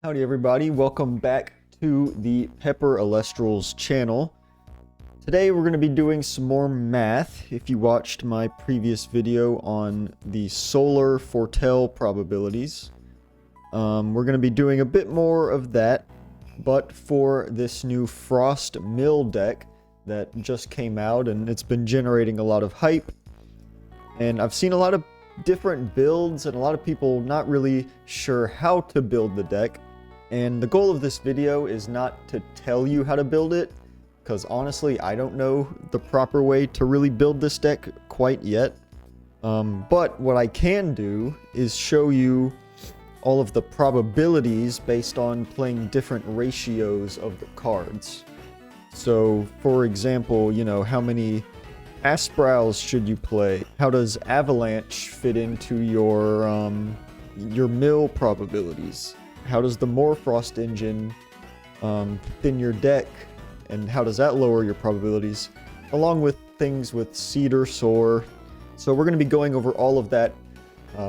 Howdy everybody, welcome back to the Pepper Elestrals channel. Today we're going to be doing some more math. If you watched my previous video on the solar foretell probabilities, we're going to be doing a bit more of that, but for this new Frost Mill deck that just came out and it's been generating a lot of hype. And I've seen a lot of different builds and a lot of people not really sure how to build the deck. And the goal of this video is not to tell you how to build it, because honestly, I don't know the proper way to really build this deck quite yet. But what I can do is show you all of the probabilities based on playing different ratios of the cards. So, for example, you know, how many Ascensions should you play? How does Avalanche fit into your mill probabilities? How does the Morphrost engine thin your deck, and how does that lower your probabilities? Along with things with Cedarsaur. So we're going to be going over all of that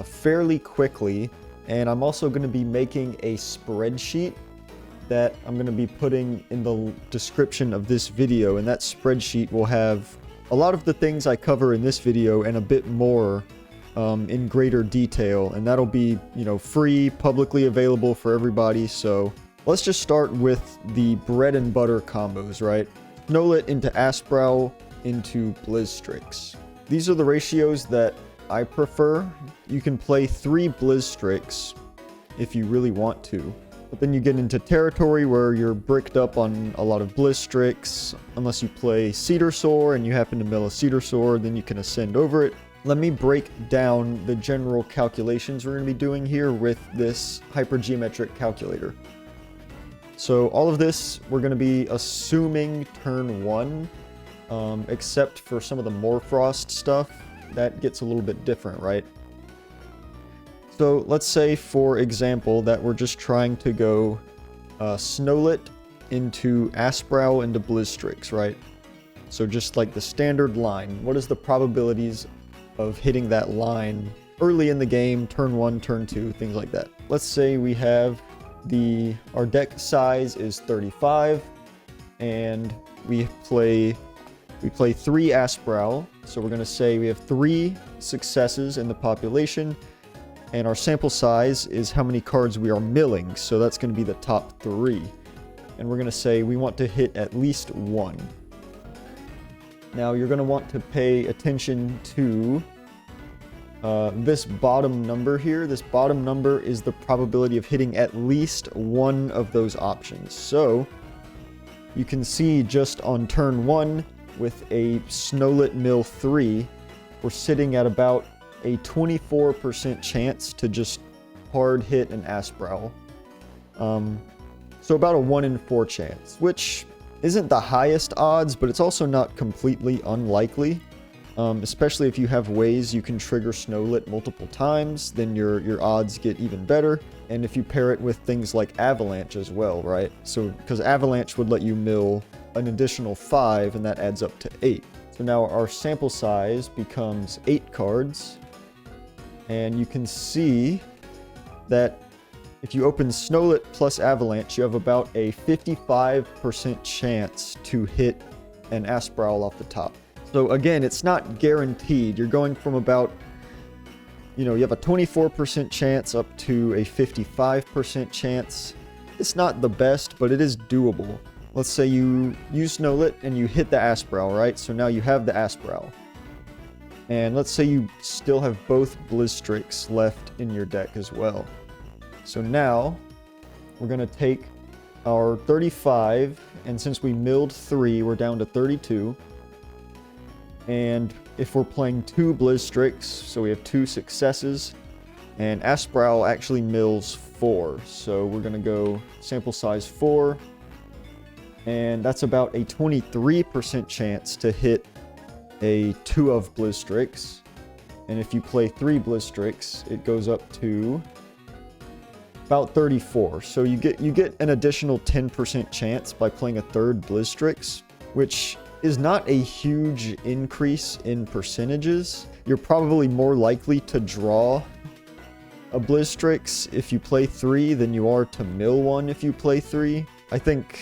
fairly quickly, and I'm also going to be making a spreadsheet that I'm going to be putting in the description of this video, and that spreadsheet will have a lot of the things I cover in this video and a bit more in greater detail, and that'll be, you know, free, publicly available for everybody. So let's just start with the bread and butter combos, right? Snowlet into Ascension into Blizzstrix. These are the ratios that I prefer. You can play 3 Blizzstrix if you really want to, but then you get into territory where you're bricked up on a lot of Blizzstrix. Unless you play Cedarsaur and you happen to mill a Cedarsaur, then you can ascend over it. Let me break down the general calculations we're going to be doing here with this hypergeometric calculator. So all of this, we're going to be assuming turn 1, except for some of the Morphrost stuff. That gets a little bit different, right? So let's say, for example, that we're just trying to go Snowlet into Ascension into Blizzstrix, right? So just like the standard line, what is the probabilities of hitting that line early in the game, turn 1, turn 2, things like that. Let's say we have our deck size is 35, and we play 3 Ascension, so we're going to say we have 3 successes in the population, and our sample size is how many cards we are milling, so that's going to be the top 3. And we're going to say we want to hit at least 1. Now you're going to want to pay attention to this bottom number here. This bottom number is the probability of hitting at least one of those options. So you can see just on turn 1 with a Snowlet Mill 3, we're sitting at about a 24% chance to just hard hit an Ascension. So about a 1 in 4 chance, which isn't the highest odds, but it's also not completely unlikely. Especially if you have ways you can trigger Snowlet multiple times, then your odds get even better. And if you pair it with things like Avalanche as well, right? So, because Avalanche would let you mill an additional 5, and that adds up to 8. So now our sample size becomes 8 cards. And you can see that if you open Snowlet plus Avalanche, you have about a 55% chance to hit an Ascension off the top. So again, it's not guaranteed. You're going from about, you have a 24% chance up to a 55% chance. It's not the best, but it is doable. Let's say you use Snowlet and you hit the Ascension, right? So now you have the Ascension. And let's say you still have both Blizzstrix left in your deck as well. So now we're going to take our 35, and since we milled 3, we're down to 32. And if we're playing 2 Blizzstrix, so we have 2 successes, and Ascension actually mills 4. So we're going to go sample size 4, and that's about a 23% chance to hit a 2 of Blizzstrix. And if you play 3 Blizzstrix, it goes up to about 34. So you get an additional 10% chance by playing a 3rd Blizzstrix, which is not a huge increase in percentages. You're probably more likely to draw a Blizzstrix if you play 3 than you are to mill one if you play 3. I think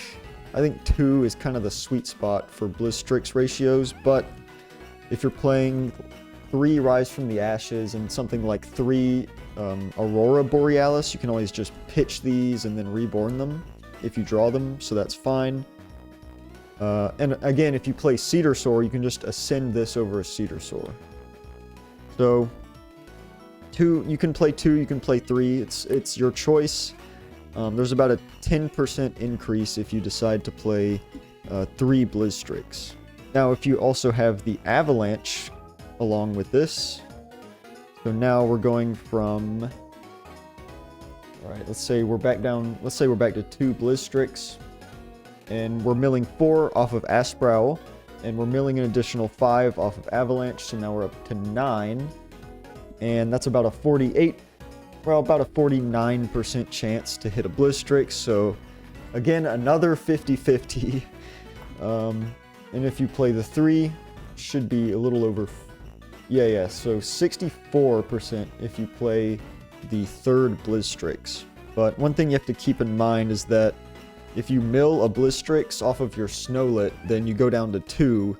2 is kind of the sweet spot for Blizzstrix ratios, but if you're playing 3 Rise from the Ashes and something like 3 Aurora Borealis, you can always just pitch these and then reborn them if you draw them, so that's fine. And again, if you play Cedarsaur, you can just ascend this over a Cedarsaur. So, you can play 2, you can play 3, it's your choice. There's about a 10% increase if you decide to play 3 Blizzstrix. Now, if you also have the Avalanche along with this, so now we're going from, alright, let's say we're back to 2 Blizzstrix, and we're milling 4 off of Asprowl, and we're milling an additional 5 off of Avalanche, so now we're up to 9, and that's about a 49% chance to hit a Blizzstrix, so again, another 50-50, and if you play the 3, should be a little over, so 64% if you play the 3rd Blizzstrix. But one thing you have to keep in mind is that if you mill a Blizzstrix off of your Snowlet, then you go down to 2,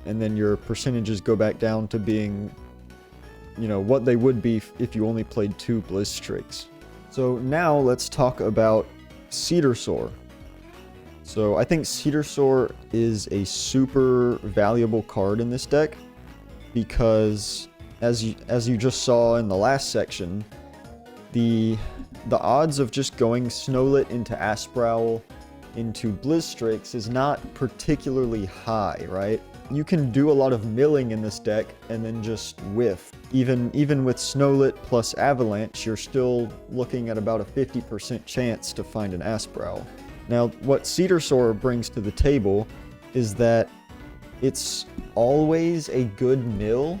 and then your percentages go back down to being, you know, what they would be if you only played 2 Blizzstrix. So now let's talk about Cedarsaur. So I think Cedarsaur is a super valuable card in this deck because, as you just saw in the last section, the odds of just going Snowlet into Asprowl into Blizzstrix is not particularly high, right? You can do a lot of milling in this deck and then just whiff. Even with Snowlet plus Avalanche, you're still looking at about a 50% chance to find an Asprowl. Now, what Cedarsaur brings to the table is that it's always a good mill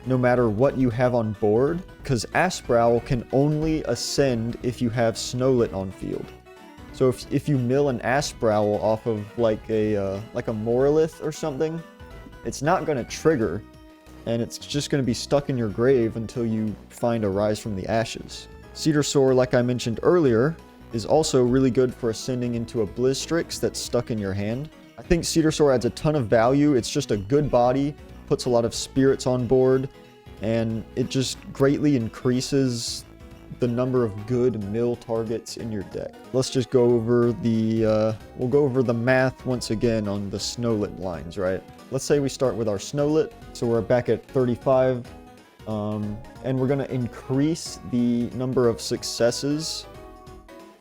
no matter what you have on board, because Asprowl can only ascend if you have Snowlet on field. So if you mill an Asprowl off of like a Morlith or something, it's not going to trigger, and it's just going to be stuck in your grave until you find a Rise from the Ashes. Cedarsaur, like I mentioned earlier, is also really good for ascending into a Blizzstrix that's stuck in your hand. I think Cedarsaur adds a ton of value. It's just a good body, puts a lot of spirits on board, and it just greatly increases the number of good mill targets in your deck. Let's just go over we'll go over the math once again on the Snowlet lines, right? Let's say we start with our Snowlet, so we're back at 35, and we're gonna increase the number of successes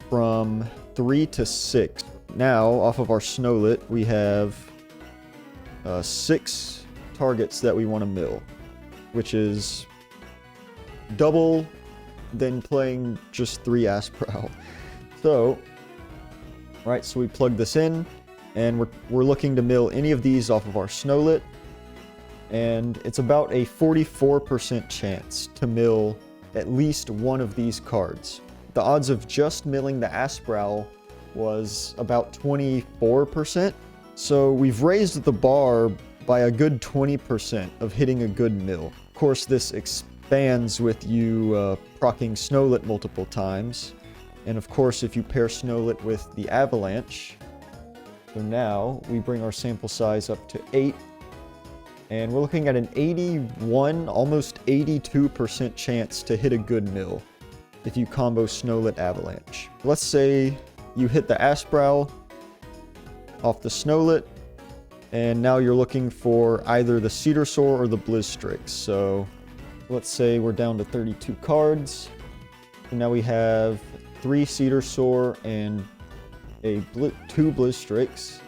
from 3 to 6. Now, off of our Snowlet, we have 6 targets that we want to mill, which is double than playing just 3 Asprowl. So, right, so we plug this in, and we're looking to mill any of these off of our Snowlet, and it's about a 44% chance to mill at least one of these cards. The odds of just milling the Asprowl was about 24%, so we've raised the bar by a good 20% of hitting a good mill. Of course, this expands with you proccing Snowlet multiple times, and of course if you pair Snowlet with the Avalanche. So now we bring our sample size up to 8, and we're looking at an 81, almost 82% chance to hit a good mill if you combo Snowlet Avalanche. Let's say you hit the Asprowl off the Snowlet, and now you're looking for either the Cedarsaur or the Blizzstrix. So let's say we're down to 32 cards, and now we have 3 Cedarsaur and 2 Blizzstrix,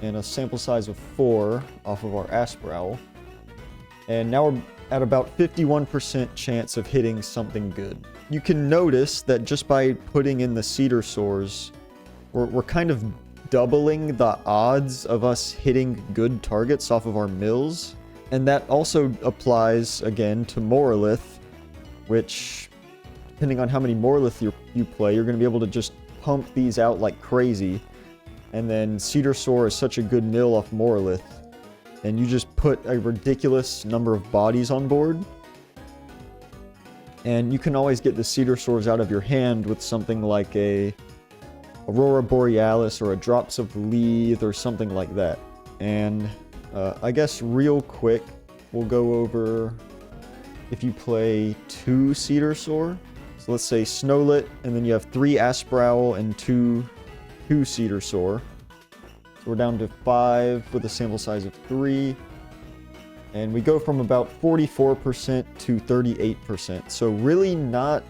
and a sample size of 4 off of our Asprowl. And now we're at about 51% chance of hitting something good. You can notice that just by putting in the Cedarsaurs, we're kind of doubling the odds of us hitting good targets off of our mills. And that also applies, again, to Morlith, which, depending on how many Morlith you play, you're going to be able to just pump these out like crazy. And then Cedarsaur is such a good mill off Morlith, and you just put a ridiculous number of bodies on board. And you can always get the Cedarsaurs out of your hand with something like a Aurora Borealis or a Drops of Leith or something like that. And I guess real quick, we'll go over if you play 2 Cedarsaur. So let's say Snowlet, and then you have 3 Asprowl and 2 Cedarsaur. So we're down to 5 with a sample size of 3. And we go from about 44% to 38%. So really not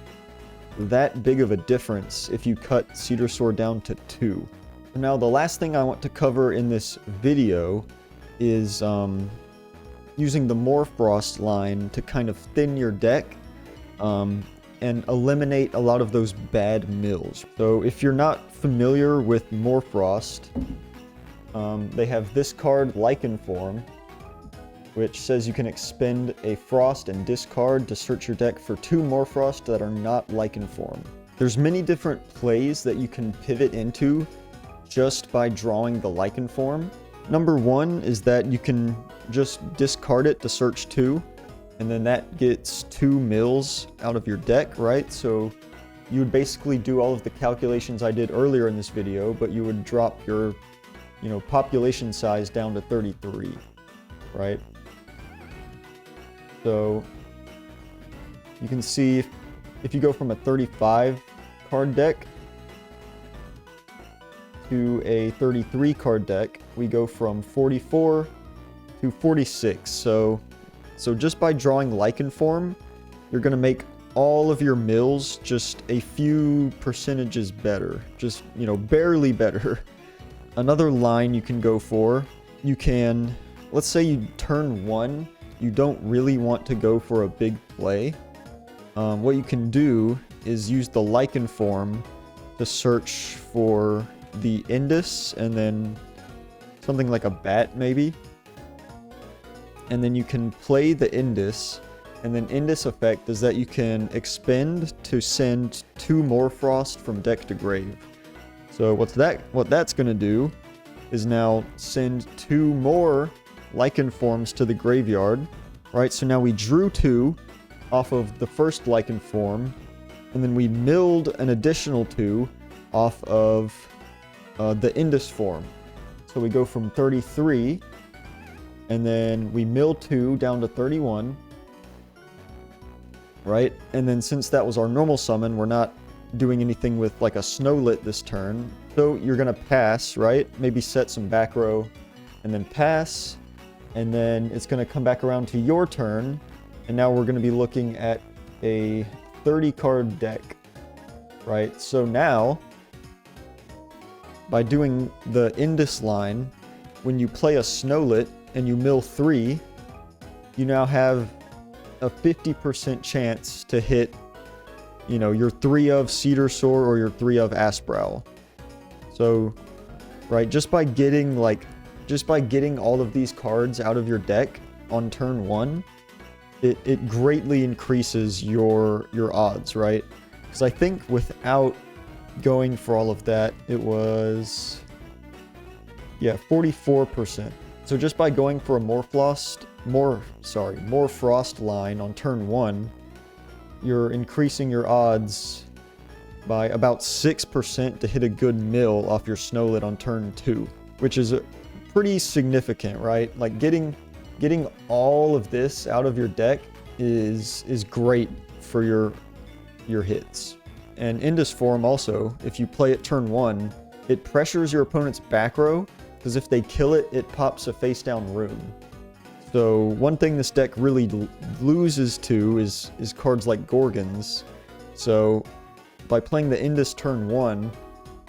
that big of a difference if you cut Cedarsaur down to 2. Now the last thing I want to cover in this video is using the Morphrost line to kind of thin your deck and eliminate a lot of those bad mills. So if you're not familiar with Morphrost, they have this card, Lichen Form, which says you can expend a Frost and discard to search your deck for 2 Morphrost that are not Lichen Form. There's many different plays that you can pivot into just by drawing the Lichen Form. Number 1 is that you can just discard it to search 2, and then that gets 2 mills out of your deck, right? So you would basically do all of the calculations I did earlier in this video, but you would drop your, population size down to 33, right? So you can see if you go from a 35 card deck to a 33 card deck, we go from 44 to 46. So just by drawing Lichen Form, you're going to make all of your mills just a few percentages better. Just, barely better. Another line you can go for, let's say you turn 1, you don't really want to go for a big play. What you can do is use the Lichen Form to search for the Indus, and then something like a bat maybe. And then you can play the Indus, and then Indus effect is that you can expend to send 2 Morphrost from deck to grave. So what that's going to do is now send 2 more Lichen Forms to the graveyard, right? So now we drew 2 off of the first Lichen Form, and then we milled an additional 2 off of the Indus form. So we go from 33, and then we mill 2 down to 31, right? And then since that was our normal summon, we're not doing anything with like a Snowlet this turn. So you're gonna pass, right? Maybe set some back row, and then pass, and then it's gonna come back around to your turn, and now we're gonna be looking at a 30 card deck, right? So now, by doing the Indus line, when you play a Snowlet and you mill 3, you now have a 50% chance to hit, your 3 of Cedarsaur or your 3 of Asprowl. So, right, just by getting all of these cards out of your deck on turn 1, it greatly increases your odds, right? Because I think without going for all of that, it was 44%. So just by going for a Morphrost line on turn 1, you're increasing your odds by about 6% to hit a good mill off your Snowlet on turn 2, which is pretty significant, right? Like getting all of this out of your deck is great for your hits. And Indus form also, if you play it turn 1, it pressures your opponent's back row, because if they kill it, it pops a face down rune. So one thing this deck really loses to is cards like Gorgons. So by playing the Indus turn 1,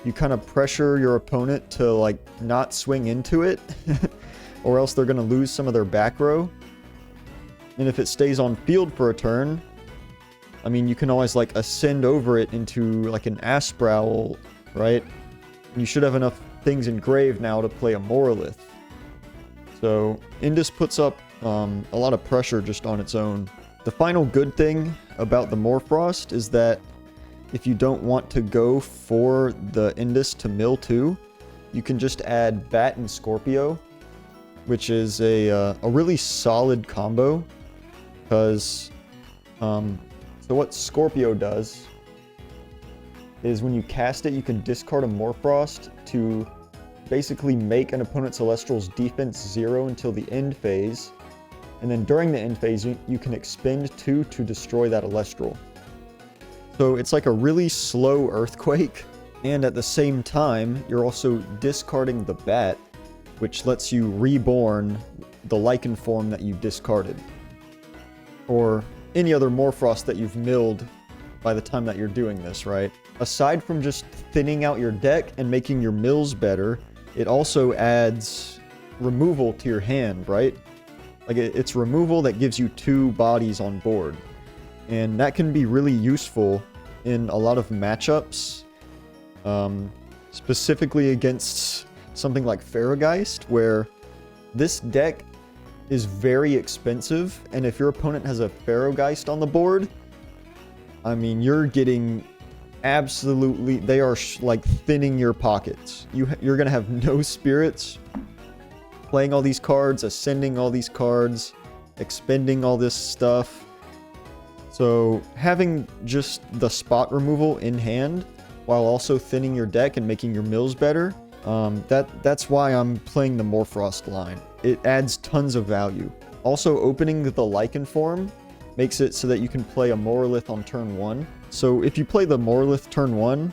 you kind of pressure your opponent to like not swing into it, or else they're going to lose some of their back row. And if it stays on field for a turn, I mean, you can always like ascend over it into like an Asprowl, right? And you should have enough things in grave now to play a Morolith. So Indus puts up a lot of pressure just on its own. The final good thing about the Morphrost is that if you don't want to go for the Indus to mill 2, you can just add Bat and Scorpio, which is a really solid combo, because So what Scorpio does is when you cast it, you can discard a Morphrost to basically make an opponent's Elestral's defense 0 until the end phase. And then during the end phase, you can expend 2 to destroy that Elestral. So it's like a really slow Earthquake. And at the same time, you're also discarding the Bat, which lets you reborn the Lichen form that you discarded. Or any other Morphrost that you've milled by the time that you're doing this, right? Aside from just thinning out your deck and making your mills better, it also adds removal to your hand, right? Like it's removal that gives you 2 bodies on board. And that can be really useful in a lot of matchups. Specifically against something like Farrageist, where this deck is very expensive, and if your opponent has a Farrageist on the board, I mean, you're getting absolutely... They are like thinning your pockets. You're gonna have no spirits, playing all these cards, ascending all these cards, expending all this stuff. So having just the spot removal in hand, while also thinning your deck and making your mills better, that's why I'm playing the Morphrost line. It adds tons of value. Also, opening the Lichen form makes it so that you can play a Morolith on turn 1. So if you play the Morolith turn 1,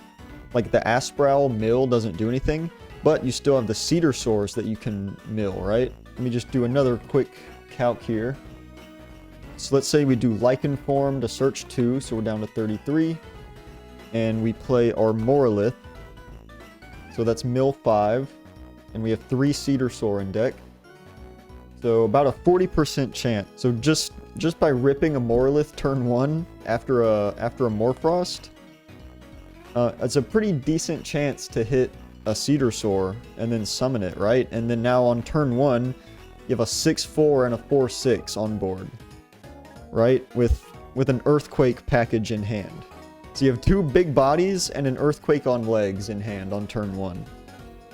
like the Asprowl mill doesn't do anything, but you still have the Cedarsaurs that you can mill, right? Let me just do another quick calc here. So let's say we do Lichen form to search 2, so we're down to 33. And we play our Morolith. So that's mill 5. And we have 3 Cedarsaur in deck. So about a 40% chance. So just by ripping a Morolith turn 1 after a Morphrost, it's a pretty decent chance to hit a Cedarsaur and then summon it, right? And then now on turn 1, you have a 6/4 and a 4/6 on board, right? With an Earthquake package in hand. So you have 2 big bodies and an Earthquake on legs in hand on turn 1,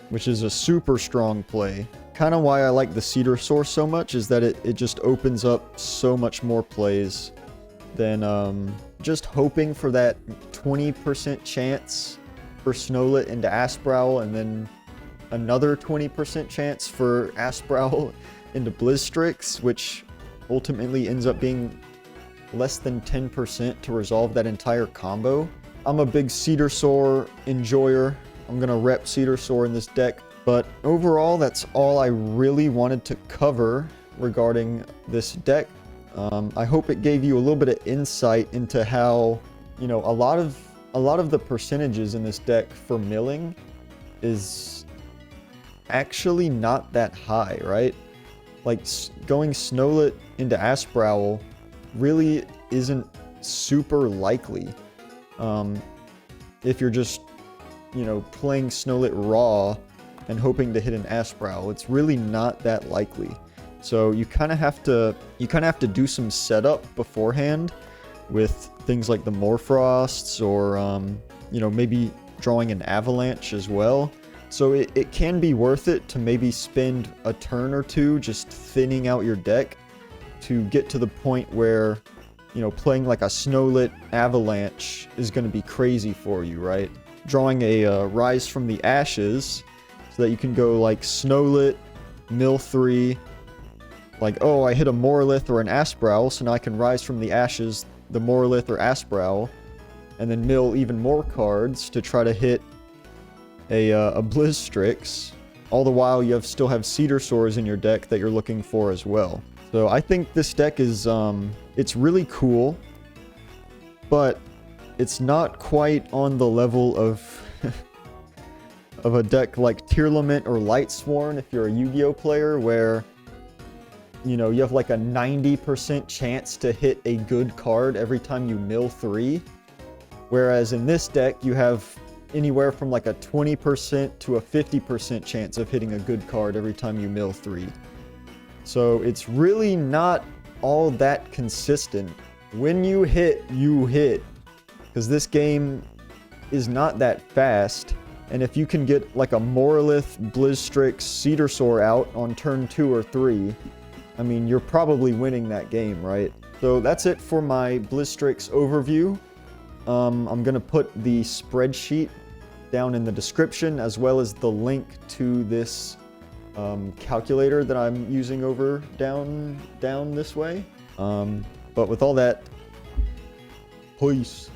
which is a super strong play. Kind of why I like the Cedarsaur so much is that it just opens up so much more plays than just hoping for that 20% chance for Snowlet into Asprowl and then another 20% chance for Asprowl into Blizzstrix, which ultimately ends up being less than 10% to resolve that entire combo. I'm a big Cedarsaur enjoyer. I'm gonna rep Cedarsaur in this deck, but overall that's all I really wanted to cover regarding this deck. I hope it gave you a little bit of insight into how, you know, a lot of the percentages in this deck for milling is actually not that high, right? Like going Snowlet into Asprowl really isn't super likely. If you're just, you know, playing Snowlet raw and hoping to hit an Asprowl, it's really not that likely. So you kind of have to do some setup beforehand with things like the Morphrosts or you know, maybe drawing an Avalanche as well. So it can be worth it to maybe spend a turn or 2 just thinning out your deck to get to the point where, you know, playing like a Snowlet Avalanche is going to be crazy for you, right? Drawing a Rise from the Ashes so that you can go like Snowlet, mill 3, like, oh, I hit a Morolith or an Asprowl, so now I can Rise from the Ashes, the Morolith or Asprowl, and then mill even more cards to try to hit a Blizzstrix. All the while you still have Cedarsaurs in your deck that you're looking for as well. So I think this deck is, it's really cool, but it's not quite on the level of of a deck like Tearlament or Lightsworn if you're a Yu-Gi-Oh player, where, you know, you have like a 90% chance to hit a good card every time you mill 3. Whereas in this deck, you have anywhere from like a 20% to a 50% chance of hitting a good card every time you mill 3. So it's really not all that consistent. When you hit, you hit. Because this game is not that fast. And if you can get like a Morolith, Blizzstrix, Cedarsaur out on turn 2 or 3, I mean, you're probably winning that game, right? So that's it for my Blizzstrix overview. I'm going to put the spreadsheet down in the description, as well as the link to this calculator that I'm using over down this way. But with all that, peace.